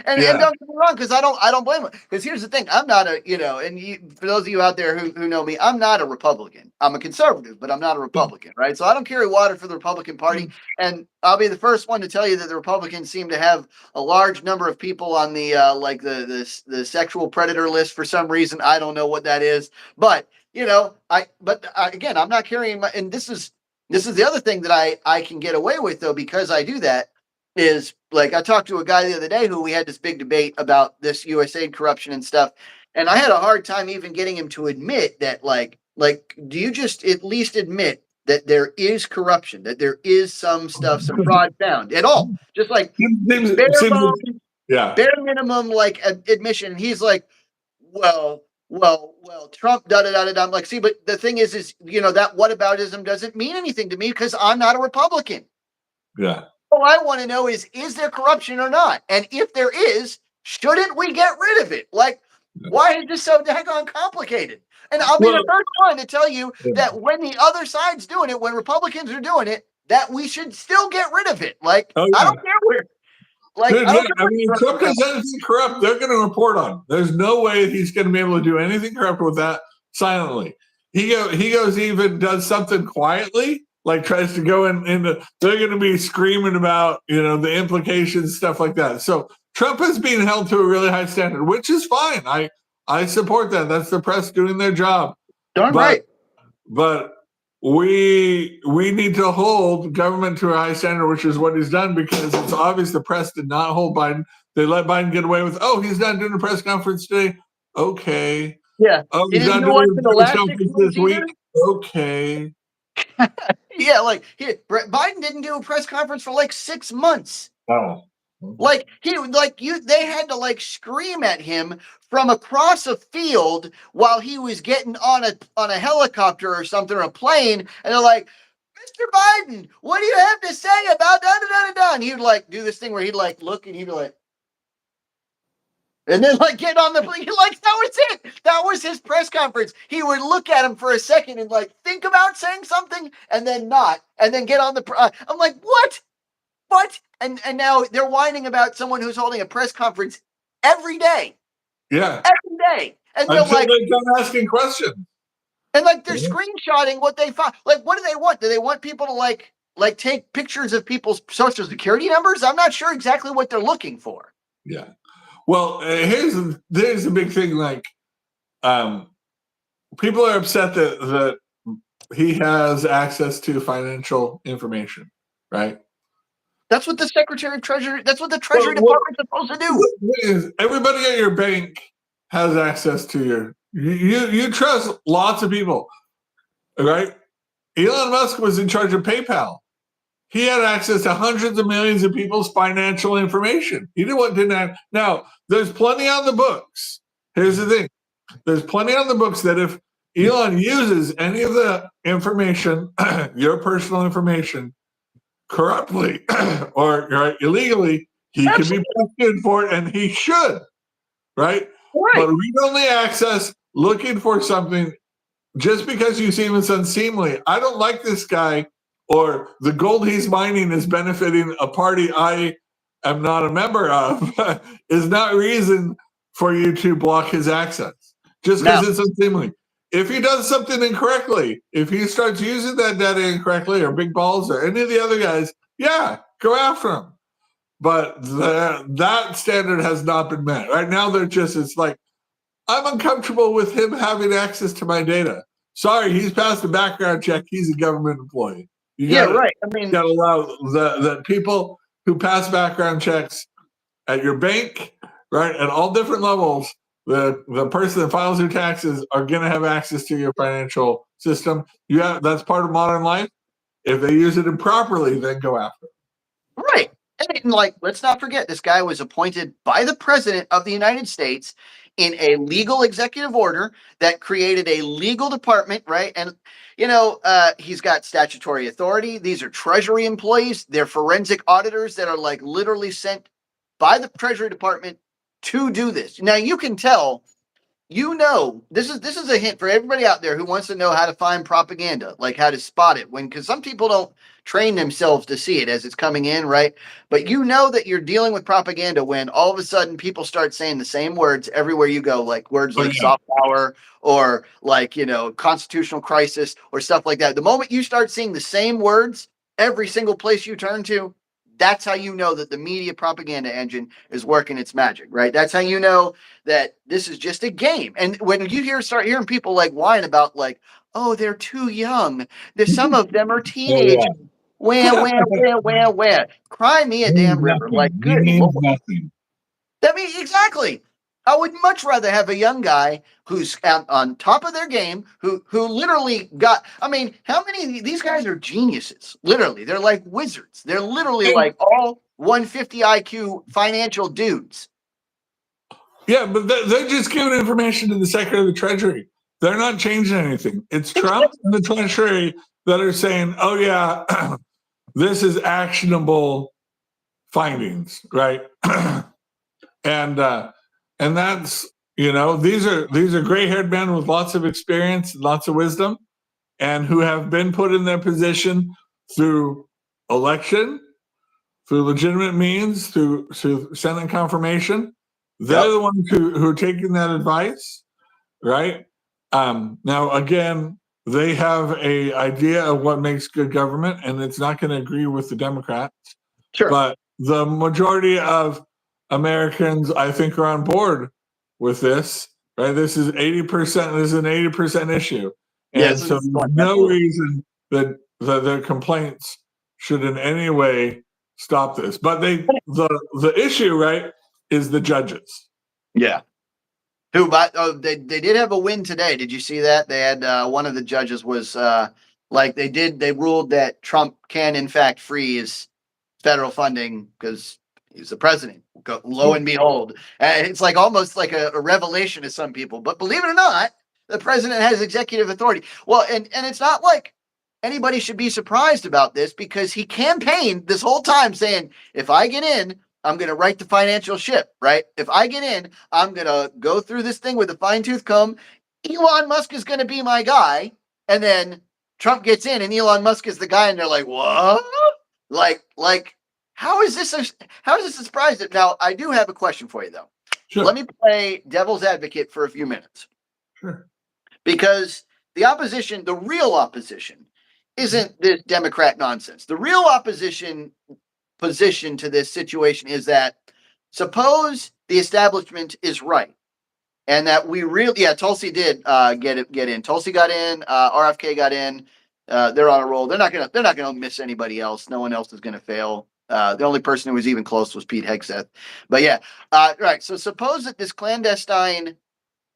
and don't get me wrong, because I don't blame them. Because here's the thing, I'm not for those of you out there who know me, I'm not a Republican. I'm a conservative, but I'm not a Republican, right? So I don't carry water for the Republican Party, and I'll be the first one to tell you that the Republicans seem to have a large number of people on the the sexual predator list for some reason. I don't know what that is, but again, I'm not carrying and this is the other thing that I can get away with, though, because I do that, is I talked to a guy the other day who we had this big debate about this USAID corruption and stuff. And I had a hard time even getting him to admit that, do you just at least admit that there is corruption, that there is some stuff, some fraud found at all? Just bare minimum, admission. And he's like, well, Trump, I'm like, see, but the thing is that whataboutism doesn't mean anything to me because I'm not a Republican. Yeah. All I want to know is there corruption or not? And if there is, shouldn't we get rid of it? Why is this so daggone complicated? And I'll be the first one to tell you that when the other side's doing it, when Republicans are doing it, that we should still get rid of it. I don't care where. If Trump does anything corrupt, they're going to report on him. There's no way he's going to be able to do anything corrupt with that silently. He goes even does something quietly, tries to go into. They're going to be screaming about the implications, stuff like that. So Trump is being held to a really high standard, which is fine. I support that. That's the press doing their job. Darn right. But we need to hold government to a high standard, which is what he's done, because it's obvious the press did not hold Biden. They let Biden get away with, he's not doing a press conference today. Okay. Yeah. Oh, he's not doing a press conference this week. Okay. Yeah, Biden didn't do a press conference for 6 months. Oh. They had to scream at him from across a field while he was getting on a helicopter or something, or a plane, and they're like, Mr. Biden, what do you have to say about da da da da? And he would do this thing where he'd look and he'd be like, and then get on the plane. That was it. That was his press conference. He would look at him for a second and think about saying something and then not, and then get on the. I'm like, what? What? And now they're whining about someone who's holding a press conference every day. Yeah. Every day. And they're they're done asking questions. And they're screenshotting what they found. What do they want? Do they want people to take pictures of people's social security numbers? I'm not sure exactly what they're looking for. Yeah. Well, here's the big thing. People are upset that he has access to financial information, right? That's what the Secretary of Treasury. That's what the Treasury Department's supposed to do. Everybody at your bank has access to your. You trust lots of people, right? Elon Musk was in charge of PayPal. He had access to hundreds of millions of people's financial information. He didn't have. Now, there's plenty on the books. Here's the thing. There's plenty on the books that if Elon uses any of the information, your personal information, corruptly or illegally, he can be prosecuted for it, and he should, right? But read-only access, looking for something, just because you seem it's unseemly. I don't like this guy, or the gold he's mining is benefiting a party I am not a member of, is not reason for you to block his access just because it's unseemly. If he does something incorrectly, if he starts using that data incorrectly, or Big Balls or any of the other guys, go after him. But that standard has not been met. Right now, it's I'm uncomfortable with him having access to my data. Sorry, he's passed a background check. He's a government employee. You gotta allow that people who pass background checks at your bank, right? At all different levels, the person that files your taxes are going to have access to your financial system. That's part of modern life. If they use it improperly, then go after it. Right. And like, let's not forget, this guy was appointed by the president of the United States in a legal executive order that created a legal department, right? And, he's got statutory authority. These are Treasury employees. They're forensic auditors that are like literally sent by the Treasury Department to do this. Now, you can tell, this is a hint for everybody out there who wants to know how to find propaganda, like how to spot it because some people don't train themselves to see it as it's coming in, right? But that you're dealing with propaganda when all of a sudden people start saying the same words everywhere you go, like words like soft power or like, constitutional crisis or stuff like that. The moment you start seeing the same words every single place you turn to, that's how you know that the media propaganda engine is working its magic, right? That's how you know that this is just a game. And when you start hearing people like whine about like, oh, they're too young. Some of them are teenagers. Where? Cry me a damn river. Like, good Lord. Nothing. I mean, exactly. I would much rather have a young guy who's on top of their game, who literally got. I mean, how many of these guys are geniuses? Literally, they're like wizards. They're literally like all 150 IQ financial dudes. Yeah, but they're just giving information to the Secretary of the Treasury. They're not changing anything. It's Trump and the Treasury that are saying, "Oh yeah, this is actionable findings," right? and that's these are gray-haired men with lots of experience, lots of wisdom, and who have been put in their position through election, through legitimate means, through Senate confirmation. They're the ones who are taking that advice, right? Now, again, they have a idea of what makes good government, and it's not going to agree with the Democrats. Sure. But the majority of Americans, I think, are on board with this, right? This is 80%. This is an 80% issue. And so there's no reason that their complaints should in any way stop this. But the issue, right, is the judges. Yeah. They did have a win today. Did you see that? They had one of the judges was they ruled that Trump can in fact freeze federal funding because he's the president. Lo and behold, it's like almost like a revelation to some people. But believe it or not, the president has executive authority. Well, and it's not like anybody should be surprised about this because he campaigned this whole time saying, if I get in, I'm going to right the financial ship, right? If I get in, I'm going to go through this thing with a fine-tooth comb. Elon Musk is going to be my guy. And then Trump gets in and Elon Musk is the guy. And they're like, what? Like, how is this a surprise? Now, I do have a question for you, though. Sure. Let me play devil's advocate for a few minutes. Sure. Because the opposition, the real opposition, isn't this Democrat nonsense. The real opposition position to this situation is that suppose the establishment is right and that we really, Tulsi did get in. Tulsi got in, RFK got in. They're on a roll. They're not gonna miss anybody else. No one else is gonna fail. The only person who was even close was Pete Hegseth. But yeah, right. So suppose that this clandestine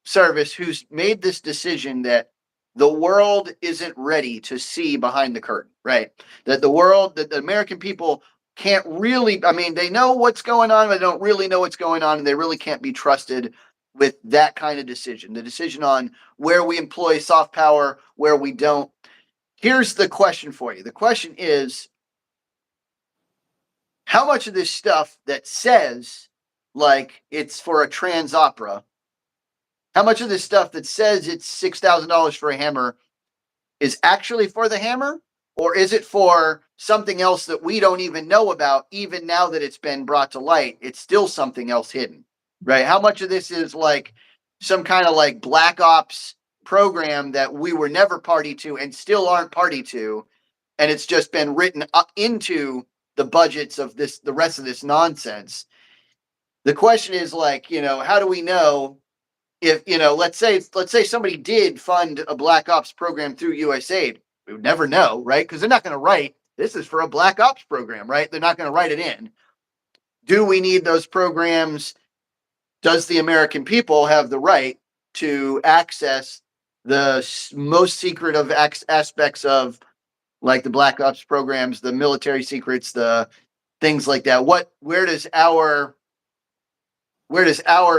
service who's made this decision that the world isn't ready to see behind the curtain, right? That the American people can't really, they know what's going on, but they don't really know what's going on, and they really can't be trusted with that kind of decision. The decision on where we employ soft power, where we don't. Here's the question for you. The question is, how much of this stuff that says, like, it's for a trans opera, how much of this stuff that says it's $6,000 for a hammer is actually for the hammer? Or is it for something else that we don't even know about, even now that it's been brought to light? It's still something else hidden, right? How much of this is like some kind of like black ops program that we were never party to and still aren't party to, and it's just been written up into the budgets of the rest of this nonsense? The question is like, how do we know if, let's say somebody did fund a black ops program through USAID? We would never know, right? Because they're not going to write, this is for a black ops program, right? They're not going to write it in. do we need those programs? Does the American people have the right to access the most secret of aspects of like the Black Ops programs, the military secrets, the things like that? Where does our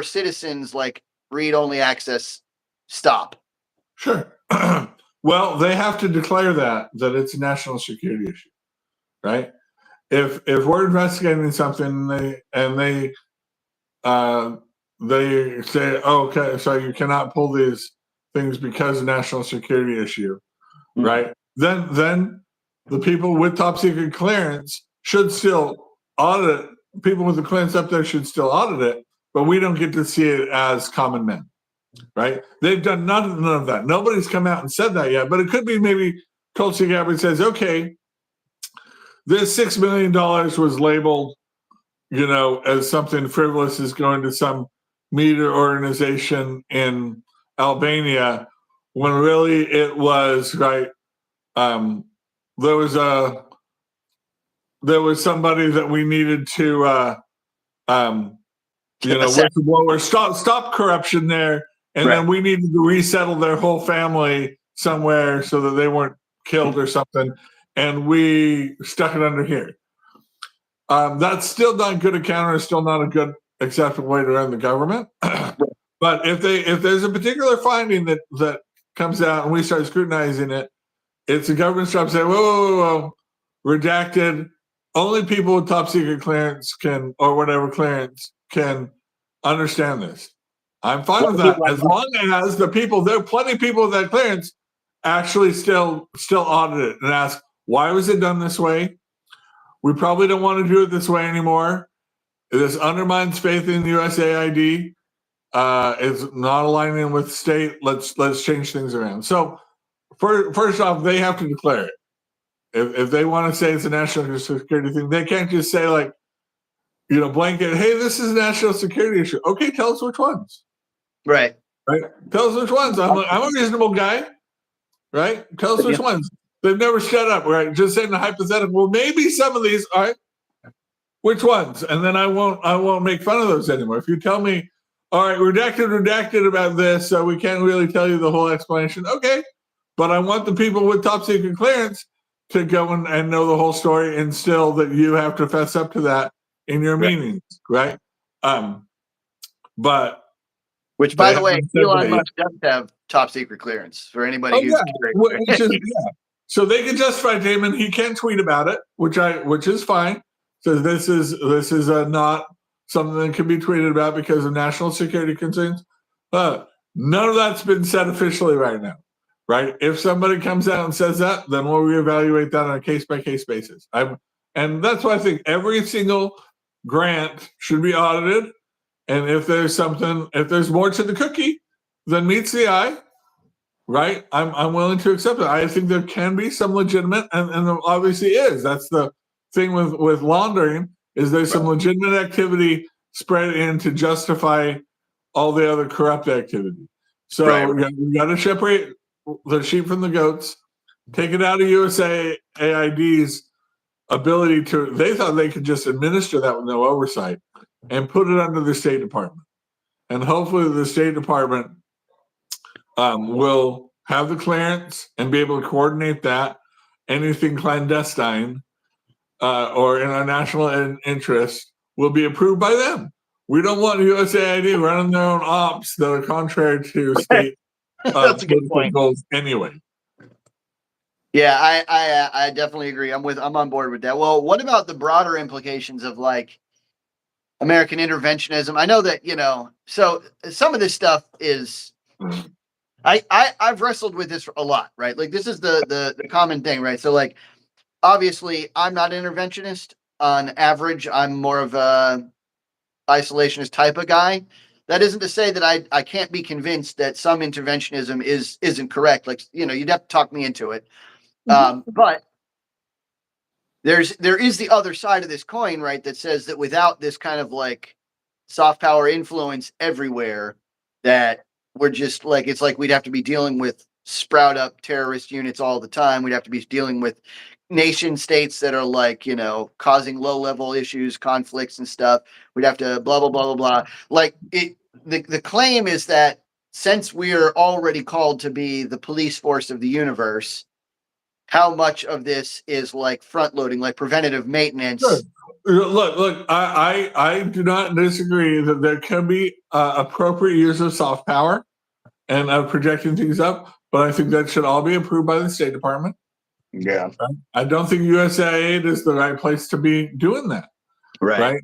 citizens like read-only access stop? Sure. Well, they have to declare that it's a national security issue, right? If we're investigating something and they say, oh, okay, so you cannot pull these things because of national security issue, right? Then the people with top secret clearance should still audit. People with the clearance up there should still audit it, but we don't get to see it as common men, right? They've done none of that. Nobody's come out and said that yet, but it could be maybe Tulsi Gabbard says, okay, this $6 million was labeled, as something frivolous, is going to some media organization in Albania, when really it was, right, there was somebody that we needed to whistleblower, stop corruption there, and then we needed to resettle their whole family somewhere so that they weren't killed or something, and we stuck it under here. That's still not good accounting, still not a good acceptable way to run the government. But if there's a particular finding that comes out and we start scrutinizing it, it's the government's job to say, whoa, redacted. Only people with top secret clearance or whatever clearance can understand this. I'm fine with that, as long as the people, there are plenty of people with that clearance, actually still audit it and ask, why was it done this way? We probably don't want to do it this way anymore. This undermines faith in USAID. It's not aligning with state. Let's change things around. So first off, they have to declare it. If they want to say it's a national security thing, they can't just say blanket, hey, this is a national security issue. Okay, tell us which ones. Right. Tell us which ones. I'm a reasonable guy. Right. Tell us which ones. They've never shut up. Right. Just saying the hypothetical. Well, maybe some of these are. Which ones? And then I won't make fun of those anymore. If you tell me, all right, redacted about this, so we can't really tell you the whole explanation. Okay. But I want the people with top secret clearance to go and know the whole story, and still that you have to fess up to that in your meetings, right? But which, by the way, Elon Musk does have top secret clearance for anybody who's curious. So they can justify Damon. He can tweet about it, which is fine. So this is not something that can be tweeted about because of national security concerns. But none of that's been said officially right now. Right? If somebody comes out and says that, then we'll reevaluate that on a case-by-case basis. And that's why I think every single grant should be audited. And if there's more to the cookie than meets the eye, right, I'm willing to accept it. I think there can be some legitimate, and there obviously is. That's the thing with laundering, is there's some legitimate activity spread in to justify all the other corrupt activity. So you got to separate the sheep from the goats, take it out of USAID's ability to. They thought they could just administer that with no oversight and put it under the State Department. And hopefully the State Department will have the clearance and be able to coordinate that. Anything clandestine or in our national interest will be approved by them. We don't want USAID running their own ops that are contrary to state That's a good point. goals anyway. Yeah, I definitely agree. I'm on board with that. Well, what about the broader implications of like American interventionism? I know that, so some of this stuff is I've wrestled with this a lot, right? Like this is the common thing, right? So like obviously I'm not an interventionist on average. I'm more of a isolationist type of guy. That isn't to say that I can't be convinced that some interventionism isn't correct. Like, you'd have to talk me into it. But there is the other side of this coin, right? That says that without this kind of like soft power influence everywhere, that we're just like, it's like we'd have to be dealing with sprout up terrorist units all the time. We'd have to be dealing with nation states that are like, causing low level issues, conflicts and stuff. We'd have to blah, blah, blah, blah, blah. Like the claim is that since we are already called to be the police force of the universe, how much of this is like front loading, like preventative maintenance? Sure. Look, I do not disagree that there can be appropriate use of soft power and projecting things up, but I think that should all be approved by the State Department. Yeah. I don't think USAID is the right place to be doing that. Right.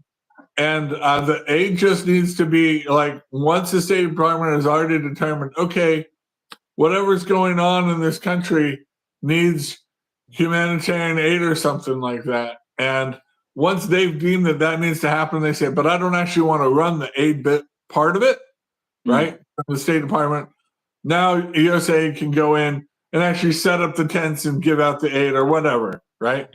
And the aid just needs to be like, once the State Department has already determined, okay, whatever's going on in this country needs humanitarian aid or something like that. And once they've deemed that that needs to happen, they say, but I don't actually want to run the aid bit part of it, right? From the State Department. Now USAID can go in and actually set up the tents and give out the aid or whatever, right?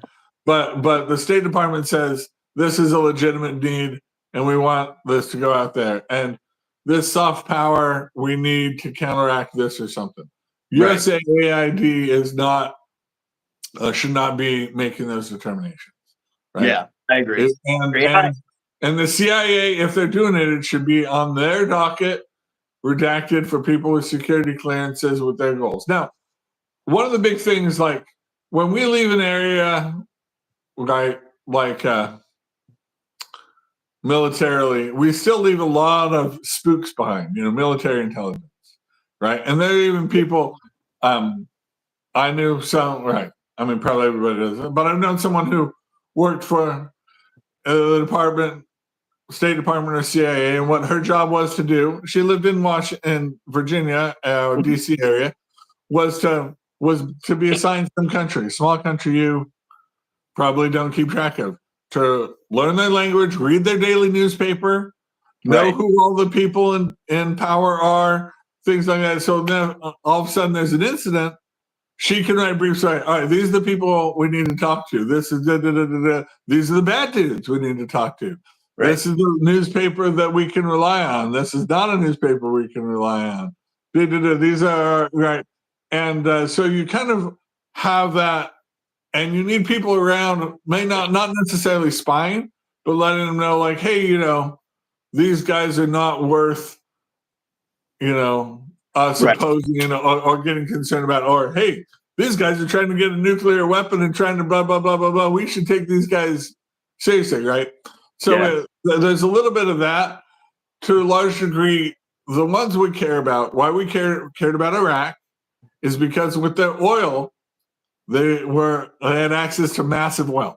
But the State Department says this is a legitimate need and we want this to go out there. And this soft power we need to counteract this or something. Right. USAID is not should not be making those determinations. Right? Yeah, I agree. And the CIA, if they're doing it, it should be on their docket, redacted for people with security clearances with their goals. Now, one of the big things, like when we leave an area, right, like militarily, we still leave a lot of spooks behind, military intelligence, right? And there are even people, I knew some, right, I mean, probably everybody does, but I've known someone who worked for the department, State Department or CIA, and what her job was to do, she lived in Virginia, DC area, was to be assigned some country, small country you probably don't keep track of, to learn their language, read their daily newspaper, know who all the people in power are, things like that. So then all of a sudden there's an incident, she can write briefs, all right, these are the people we need to talk to. This is these are the bad dudes we need to talk to. Right. This is the newspaper that we can rely on. This is not a newspaper we can rely on. These are, right. And so you kind of have that, and you need people around, not necessarily spying, but letting them know, like, hey, these guys are not worth, us opposing, or getting concerned about, or hey, these guys are trying to get a nuclear weapon and trying to blah, blah, blah, blah, blah. We should take these guys seriously, right? So there's a little bit of that. To a large degree, the ones we care about, why we cared about Iraq, is because with their oil, they had access to massive wealth.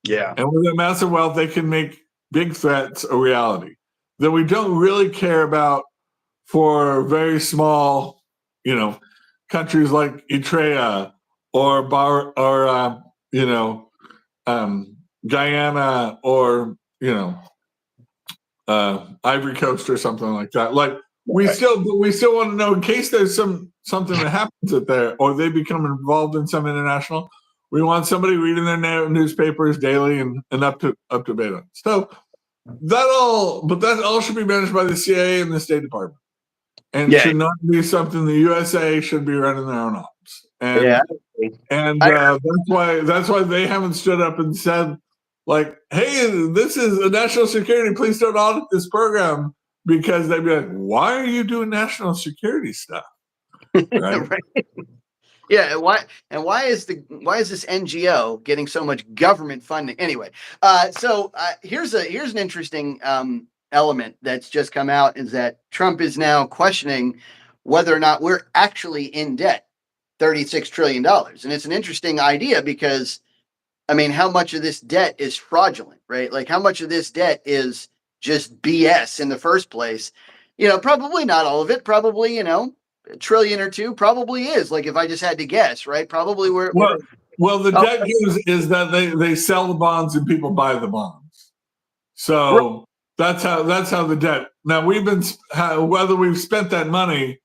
Yeah. And with that massive wealth, they can make big threats a reality that we don't really care about for very small, countries like Eritrea or Guyana or Ivory Coast or something like that. Like we still want to know, in case there's something that happens at there, or they become involved in some international. We want somebody reading their newspapers daily and up to date on. So that all should be managed by the CIA and the State Department, and should not be something the USA should be running their own ops. And that's why they haven't stood up and said, like, hey, this is a national security, please don't audit this program, because they'd be like, why are you doing national security stuff? Right? Yeah, why is this NGO getting so much government funding? Anyway, so here's an interesting element that's just come out, is that Trump is now questioning whether or not we're actually in debt, $36 trillion. And it's an interesting idea because, I mean, how much of this debt is fraudulent, right? Like, how much of this debt is just BS in the first place? Probably not all of it. Probably, $1 trillion or $2 trillion probably is. Like, if I just had to guess, right? Probably the debt news is that they sell the bonds and people buy the bonds. So that's how the debt. Now whether we've spent that money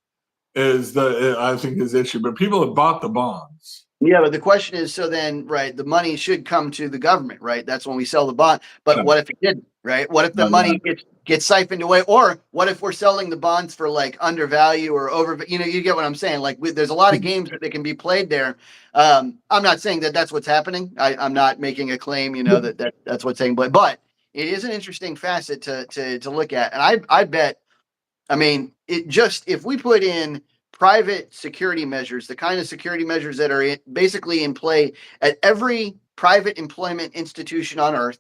is I think is the issue, but people have bought the bonds. Yeah, but the question is, so then, right, the money should come to the government, right? That's when we sell the bond. But what if it didn't, right? What if the money gets get siphoned away? Or what if we're selling the bonds for like undervalue or over? You get what I'm saying. Like there's a lot of games that can be played there. I'm not saying that that's what's happening. I'm not making a claim, that's what's saying, but it is an interesting facet to look at. And I bet, I mean, if we put in private security measures, the kind of security measures that are basically in play at every private employment institution on earth,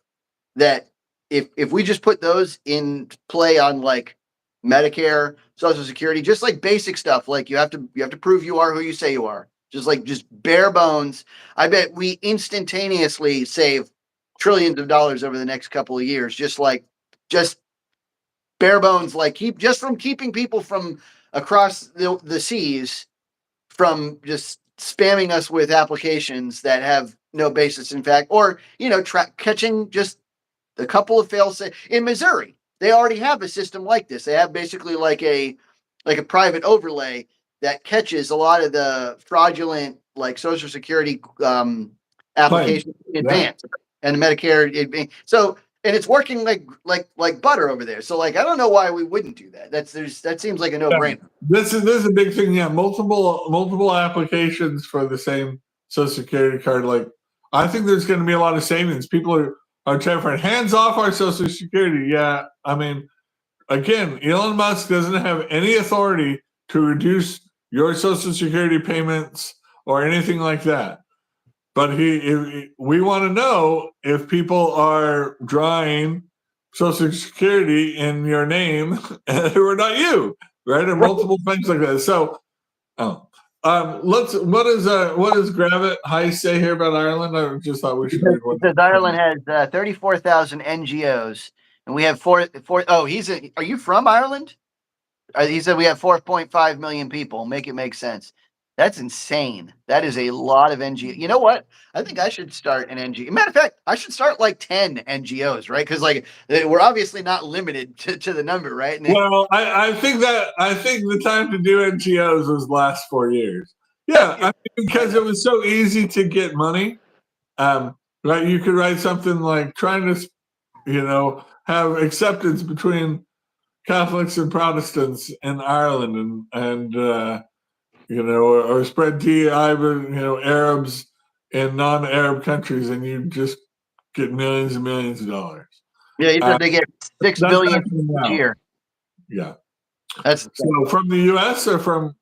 that if we just put those in play on like Medicare, Social Security, just like basic stuff, like you have to prove you are who you say you are, just bare bones. I bet we instantaneously save trillions of dollars over the next couple of years, just bare bones, like from keeping people from across the seas from just spamming us with applications that have no basis in fact, or catching just a couple of fail-safe. In Missouri, they already have a system like this. They have basically like a private overlay that catches a lot of the fraudulent like Social Security applications in advance, and the Medicare. And it's working like butter over there. So like I don't know why we wouldn't do that. That seems like a no-brainer. This is a big thing. Yeah, multiple applications for the same Social Security card. Like I think there's going to be a lot of savings. People are terrified. Hands off our Social Security. Yeah, I mean, again, Elon Musk doesn't have any authority to reduce your Social Security payments or anything like that. But we want to know if people are drawing Social Security in your name who are not you, right? Or multiple things like that. So, what does Gravit High say here about Ireland? I just thought we should read one. Because Ireland has 34,000 NGOs, and we have four. Oh, are you from Ireland? He said we have 4.5 million people. Make it make sense. That's insane. That is a lot of NGOs. You know what? I think I should start an NGO. Matter of fact, I should start like 10 NGOs, right? Because like we're obviously not limited to the number, right? Well, I think the time to do NGOs was last 4 years. Yeah, because it was so easy to get money. Right? You could write something like trying to, have acceptance between Catholics and Protestants in Ireland, and or spread DEI, Arabs in non-Arab countries, and you just get millions and millions of dollars. Yeah, you said they get $6 billion each year. Yeah, that's so from the U.S. or from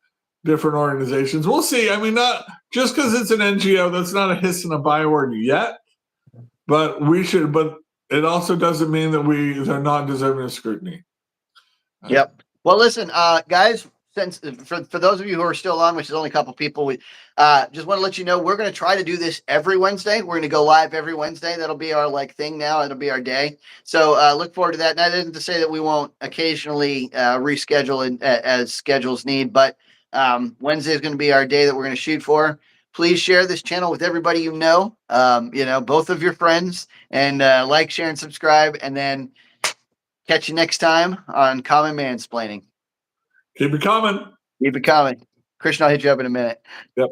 different organizations. We'll see. I mean, not just because it's an NGO, that's not a hiss and a byword yet. But we should. But it also doesn't mean that they're not deserving of scrutiny. Yep. Well, listen, guys. Since for those of you who are still on, which is only a couple people, we just want to let you know we're going to try to do this every Wednesday. We're going to go live every Wednesday. That'll be our thing now. It'll be our day. So look forward to that. And that isn't to say that we won't occasionally reschedule as schedules need, but Wednesday is going to be our day that we're going to shoot for. Please share this channel with everybody you know. Both of your friends, and like, share, and subscribe. And then catch you next time on Common Mansplaining. Keep it coming. Keep it coming. Christian, I'll hit you up in a minute. Yep.